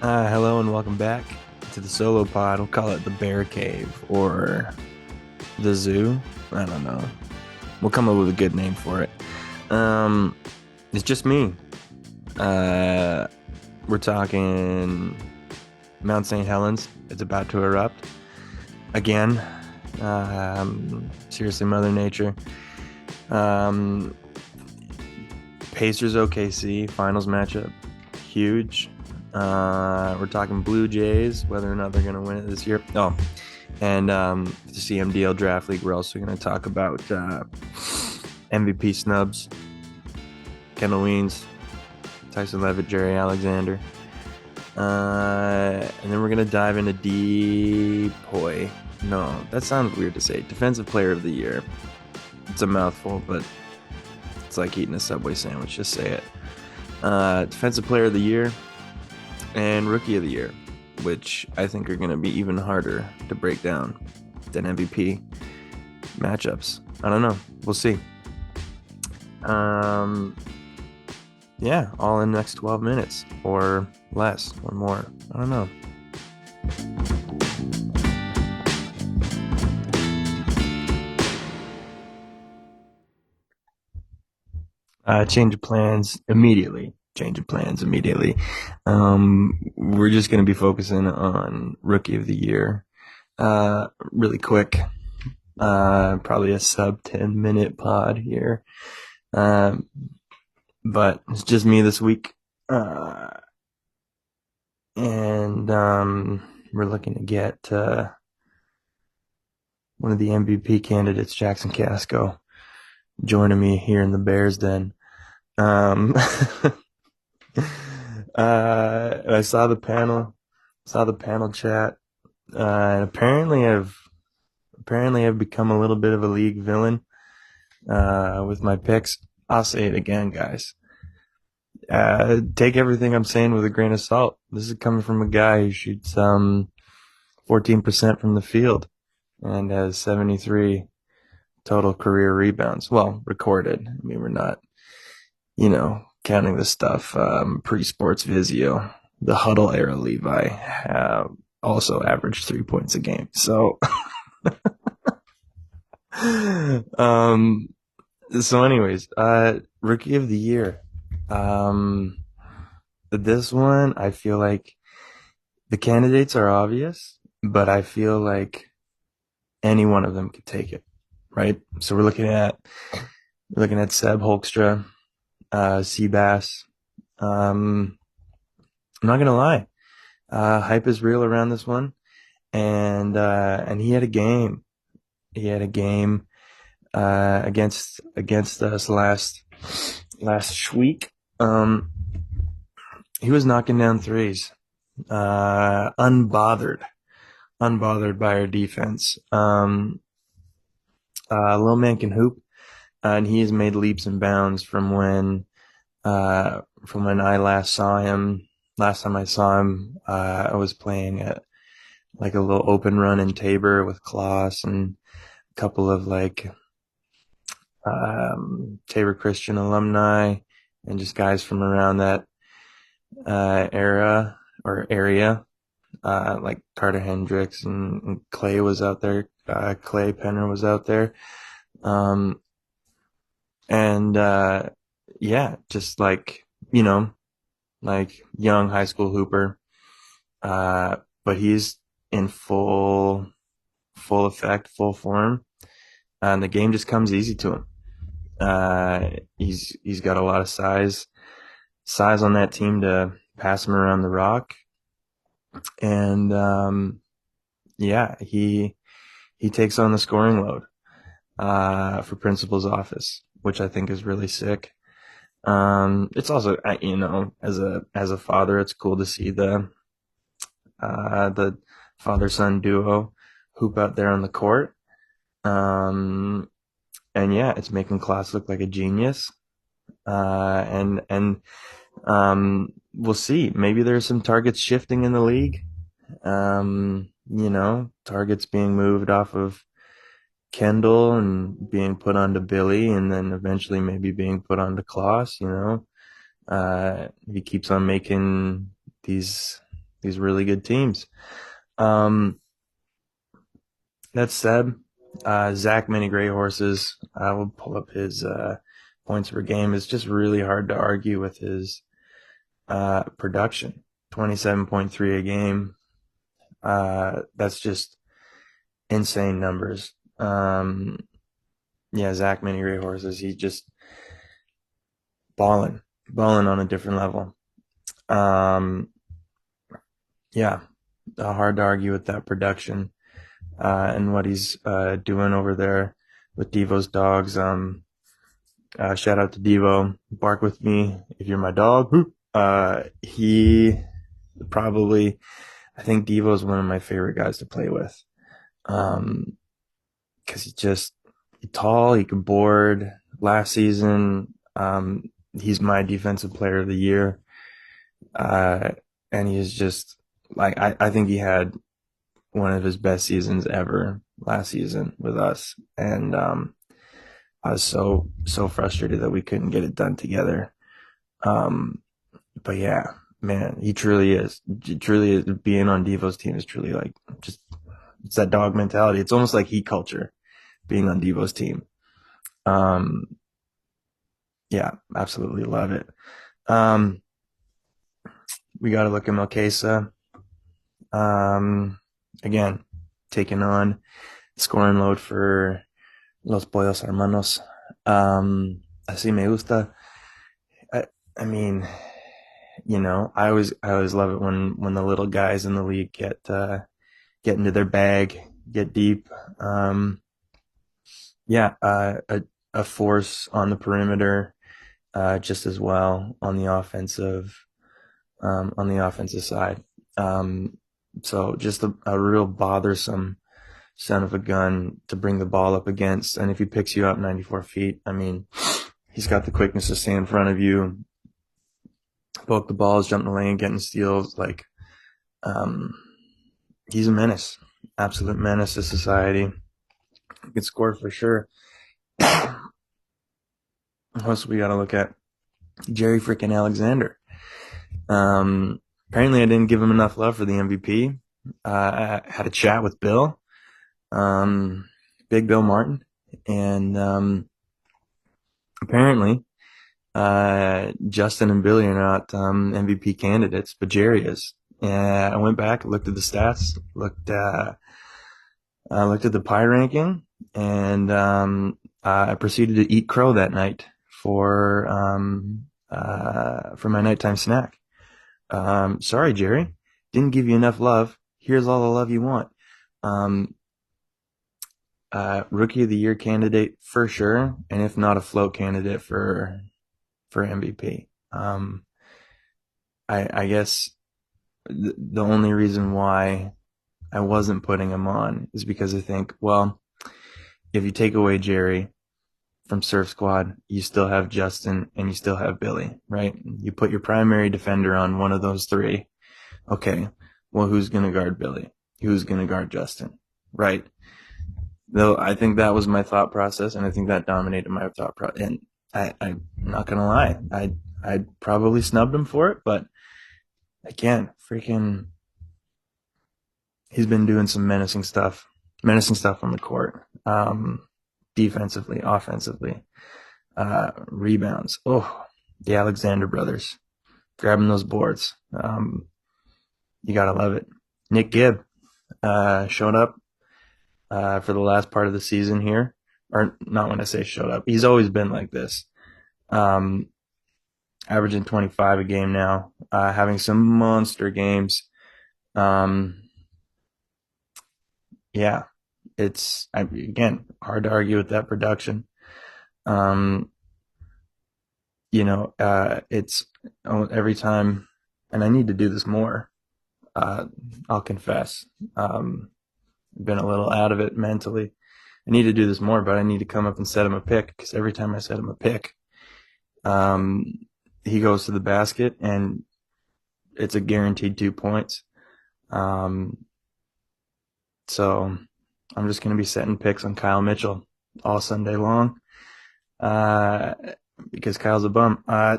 Hello and welcome back to the solo pod. We'll call it the Bear Cave or the Zoo. I don't know. We'll come up with a good name for it. Um, it's just me. Uh, we're talking Mount St. Helens. It's about to erupt again. Seriously, Mother Nature. Um, Pacers OKC finals matchup, huge. We're talking Blue Jays, whether or not they're going to win it this year. Oh, and the CMDL Draft League, we're also going to talk about MVP snubs, Kendall Weens, Tyson Levitt, Jerry Alexander. And then we're going to dive into Boy. No, that sounds weird to say. Defensive Player of the Year. It's a mouthful, but it's like eating a Subway sandwich. Just say it. Defensive Player of the Year and Rookie of the Year, which I think are going to be even harder to break down than MVP matchups. I don't know. We'll see. Yeah, all in the next 12 minutes or less or more. I don't know. Change of plans immediately. Change of plans immediately. We're just going to be focusing on Rookie of the Year. Really quick. Probably a sub 10-minute pod here. But it's just me this week. And we're looking to get one of the MVP candidates, Jackson Casco, joining me here in the Bears Den. I saw the panel chat, and apparently I've become a little bit of a league villain with my picks. I'll say it again, guys. Take everything I'm saying with a grain of salt. This is coming from a guy who shoots 14% from the field and has 73 total career rebounds. Well, recorded. I mean, we're not, counting the stuff pre-sports Vizio. The huddle era Levi also averaged 3 points a game. So, um, anyways, Rookie of the Year. This one, I feel like the candidates are obvious, but I feel like any one of them could take it, right? So we're looking at Seb Holkstra, Seabass. I'm not gonna lie, hype is real around this one, and he had a game. He had a game against us last week. He was knocking down threes, unbothered by our defense. Little man can hoop, and he has made leaps and bounds from when I last saw him. Last time I saw him, I was playing at like a little open run in Tabor with Klaus and a couple of like Tabor Christian alumni and just guys from around that era or area. Like Carter Hendricks and Clay was out there. Clay Penner was out there. Um, and yeah, just like, like young high school hooper. But he's in full effect, full form. And the game just comes easy to him. He's got a lot of size on that team to pass him around the rock. And yeah, he takes on the scoring load for principal's office, which I think is really sick. It's also, as a father, it's cool to see the father son duo hoop out there on the court. And yeah, it's making Klaus look like a genius. And we'll see. Maybe there's some targets shifting in the league. Targets being moved off of Kendall and being put onto Billy, and then eventually maybe being put onto Klaus. He keeps on making these these really good teams. Um, that said, Zach Many Gray Horses, I will pull up his points per game. It's just really hard to argue with his production. 27.3 a game. That's just insane numbers. Yeah, Zach Many Gray Horses, he's just balling, balling on a different level. Um, yeah, hard to argue with that production and what he's doing over there with Devo's dogs. Shout out to Devo. Bark with me if you're my dog. He probably, I think Devo is one of my favorite guys to play with. Because he's tall, he can board. Last season, he's my defensive player of the year. Uh, and he's just like I think he had one of his best seasons ever last season with us. And I was so frustrated that we couldn't get it done together. Um, but yeah, man, he truly is. He truly is. Being on Devo's team is truly like just it's that dog mentality. It's almost like heat culture being on Devo's team. Um, yeah, absolutely love it. Um, we got to look at Milkesa. Again, taking on scoring load for Los Pollos Hermanos. Así me gusta. I, I mean, I always love it when the little guys in the league get into their bag, get deep. Yeah, a force on the perimeter, just as well on the offensive side. Um, so just a real bothersome son of a gun to bring the ball up against. And if he picks you up 94 feet, I mean, he's got the quickness to stay in front of you, poke the balls, jump in the lane, getting steals. Like, um, he's a menace, absolute menace to society. He can score for sure. Plus, we got to look at Jerry freaking Alexander. Apparently, I didn't give him enough love for the MVP. I had a chat with Bill, um, Big Bill Martin, and apparently, Justin and Billy are not MVP candidates, but Jerry is. And I went back, looked at the stats, looked at the pie ranking, and I proceeded to eat crow that night for my nighttime snack. Sorry, Jerry, didn't give you enough love. Here's all the love you want. Um, Rookie of the Year candidate for sure, and if not a float candidate for MVP. I guess the only reason why I wasn't putting him on is because I think, well, if you take away Jerry from Surf Squad, you still have Justin and you still have Billy, right? You put your primary defender on one of those three. Okay, well, who's going to guard Billy? Who's going to guard Justin? Right? Though I think that was my thought process, and I think that dominated my thought process. And I'm not going to lie, I probably snubbed him for it, but again, freaking, he's been doing some menacing stuff on the court, defensively, offensively, rebounds. Oh, the Alexander brothers grabbing those boards. You gotta love it. Nick Gibb showed up for the last part of the season here, or not when I say showed up. He's always been like this. Averaging 25 a game now, having some monster games. Yeah, again, hard to argue with that production. Um, it's every time, and I need to do this more. I'll confess. Been a little out of it mentally. I need to do this more, but I need to come up and set him a pick because every time I set him a pick, um, he goes to the basket and it's a guaranteed 2 points. So I'm just going to be setting picks on Kyle Mitchell all Sunday long, because Kyle's a bum. I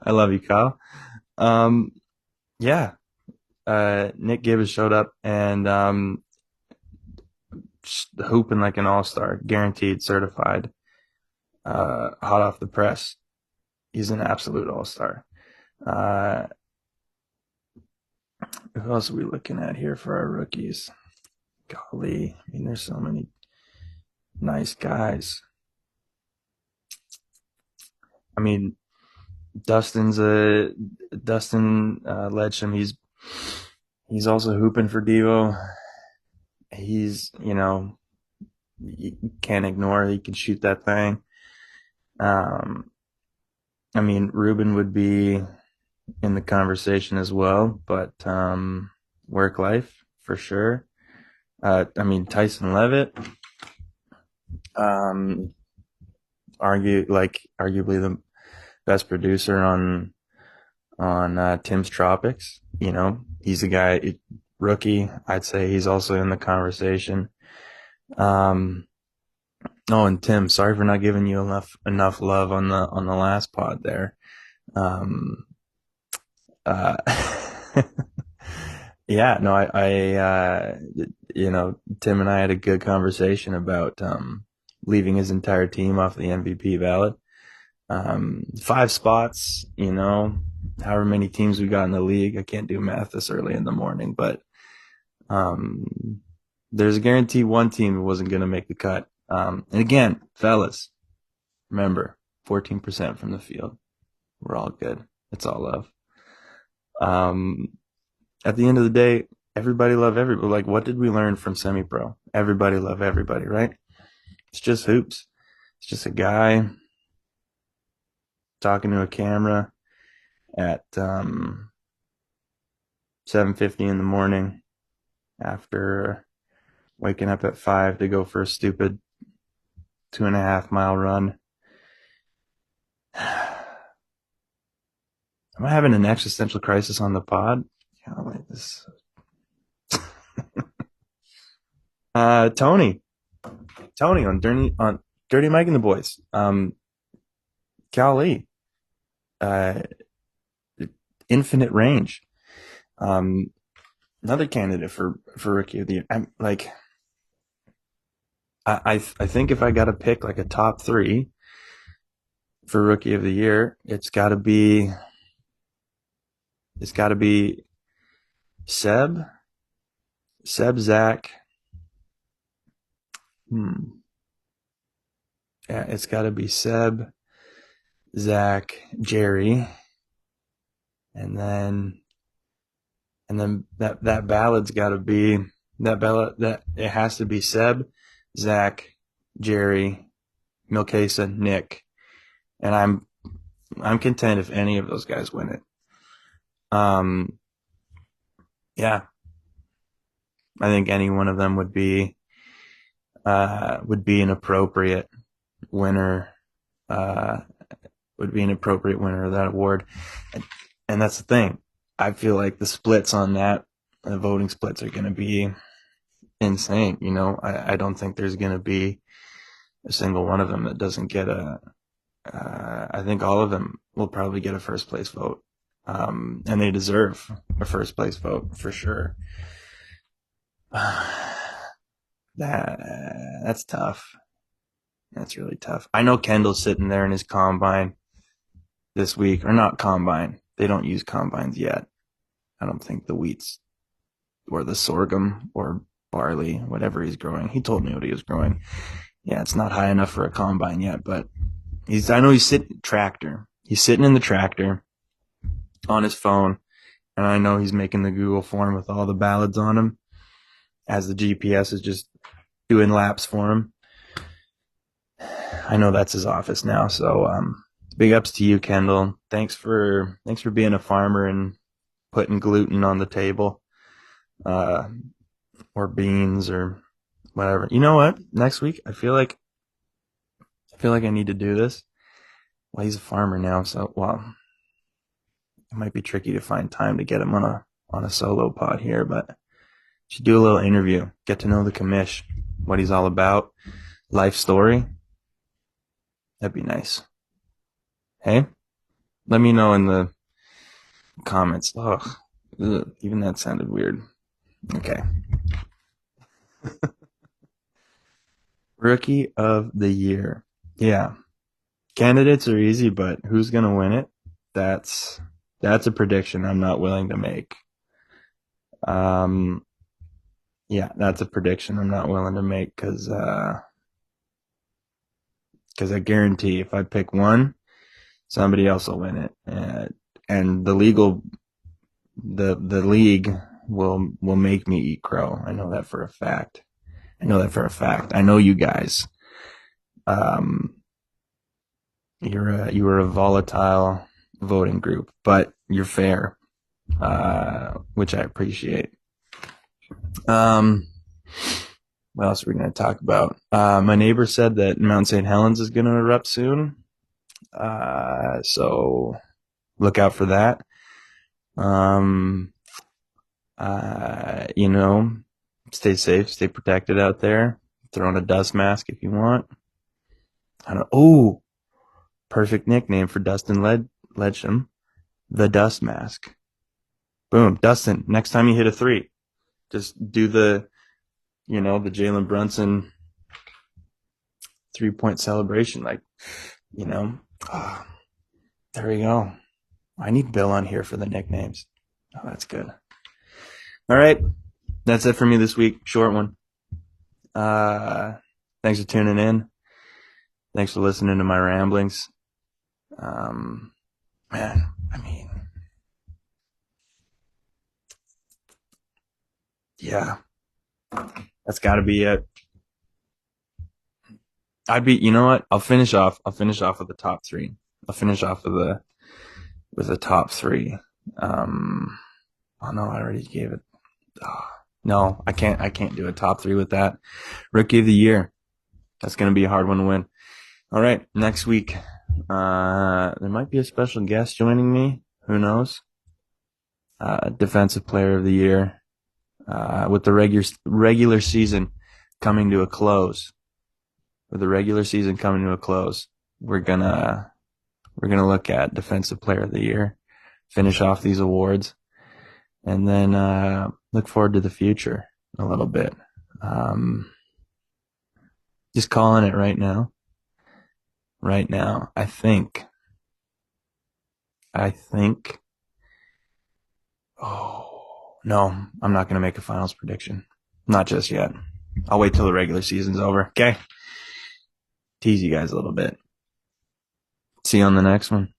love you, Kyle. Um, yeah. Nick Gibbs showed up and hooping like an all-star, guaranteed, certified, hot off the press. He's an absolute all-star. Uh, who else are we looking at here for our rookies? Golly, I mean, there's so many nice guys. I mean, Dustin Ledsham. He's also hooping for Devo. He's you can't ignore. He can shoot that thing. Um, I mean, Ruben would be in the conversation as well, but work life for sure. I mean, Tyson Levitt, um, arguably the best producer on Tim's Tropics. He's a guy rookie. I'd say he's also in the conversation. Um, oh, and Tim, sorry for not giving you enough love on the last pod there. Um, uh, yeah, no, Tim and I had a good conversation about leaving his entire team off the MVP ballot. 5 spots, however many teams we got in the league. I can't do math this early in the morning, but um, there's a guarantee one team wasn't going to make the cut. And again, fellas, remember 14% from the field. We're all good. It's all love. Um, at the end of the day, everybody love everybody. Like, what did we learn from semi-pro? Everybody love everybody, right? It's just hoops. It's just a guy talking to a camera at 7:50 in the morning after waking up at 5 to go for a stupid 2.5 mile run. Am I having an existential crisis on the pod? Yeah, like this. Tony on Dirty Mike and the Boys. Golly, uh, infinite range. Another candidate for rookie of the year. I'm like, I think if I got to pick like a top three for rookie of the year, it's got to be Seb, Zach. Yeah, it's got to be Seb, Zach, Jerry, and then that ballad's got to be that it has to be Seb, Zach, Jerry, Milkesa, Nick, and I'm content if any of those guys win it. Yeah, I think any one of them would be an appropriate winner. Would be an appropriate winner of that award, and that's the thing. I feel like the splits on that, the voting splits are going to be insane. I don't think there's going to be a single one of them that doesn't get I think all of them will probably get a first place vote. And they deserve a first place vote for sure. That's tough. That's really tough. I know Kendall's sitting there in his combine this week, or not combine. They don't use combines yet. I don't think the wheats or the sorghum or barley, whatever he's growing. He told me what he was growing. Yeah, it's not high enough for a combine yet, but I know he's sitting tractor. He's sitting in the tractor on his phone, and I know he's making the Google form with all the ballads on him as the GPS is just doing laps for him. I know that's his office now, so big ups to you, Kendall. Thanks for being a farmer and putting gluten on the table, or beans or whatever. You know what? Next week, I feel like I need to do this. Well, he's a farmer now, so it might be tricky to find time to get him on a solo pod here, but should do a little interview, get to know the commish, what he's all about, life story. That'd be nice. Hey, let me know in the comments. Ugh. Ugh. Even that sounded weird. Okay. Rookie of the year. Yeah. Candidates are easy, but who's gonna win it? That's that's a prediction I'm not willing to make. Um, yeah, that's a prediction I'm not willing to make because I guarantee if I pick one, somebody else will win it, and the league will make me eat crow. I know that for a fact. I know that for a fact. I know you guys. Um, you are a volatile voting group, but you're fair, which I appreciate. Um, what else are we going to talk about? My neighbor said that Mount St. Helens is going to erupt soon, so look out for that. Um, you know, stay safe, stay protected out there. Throw on a dust mask if you want. I don't. Oh, perfect nickname for Dustin Ledsham, the Dust Mask. Boom, Dustin. Next time you hit a three, just do the Jalen Brunson 3-point celebration. Like, you know, oh, there we go. I need Bill on here for the nicknames. Oh, that's good. All right. That's it for me this week. Short one. Uh, thanks for tuning in. Thanks for listening to my ramblings. Um, man, I mean, yeah, that's got to be it. You know what? I'll finish off with the top three. I'll finish off with the top three. Um, oh no, I already gave it. Oh, no, I can't do a top three with that. Rookie of the year. That's going to be a hard one to win. All right. Next week, there might be a special guest joining me. Who knows? Defensive player of the year. With the regular season coming to a close, we're gonna look at defensive player of the year, finish off these awards, and then look forward to the future a little bit. Um, just calling it right now. Right now, I think. Oh no, I'm not gonna make a finals prediction. Not just yet. I'll wait till the regular season's over. Okay. Tease you guys a little bit. See you on the next one.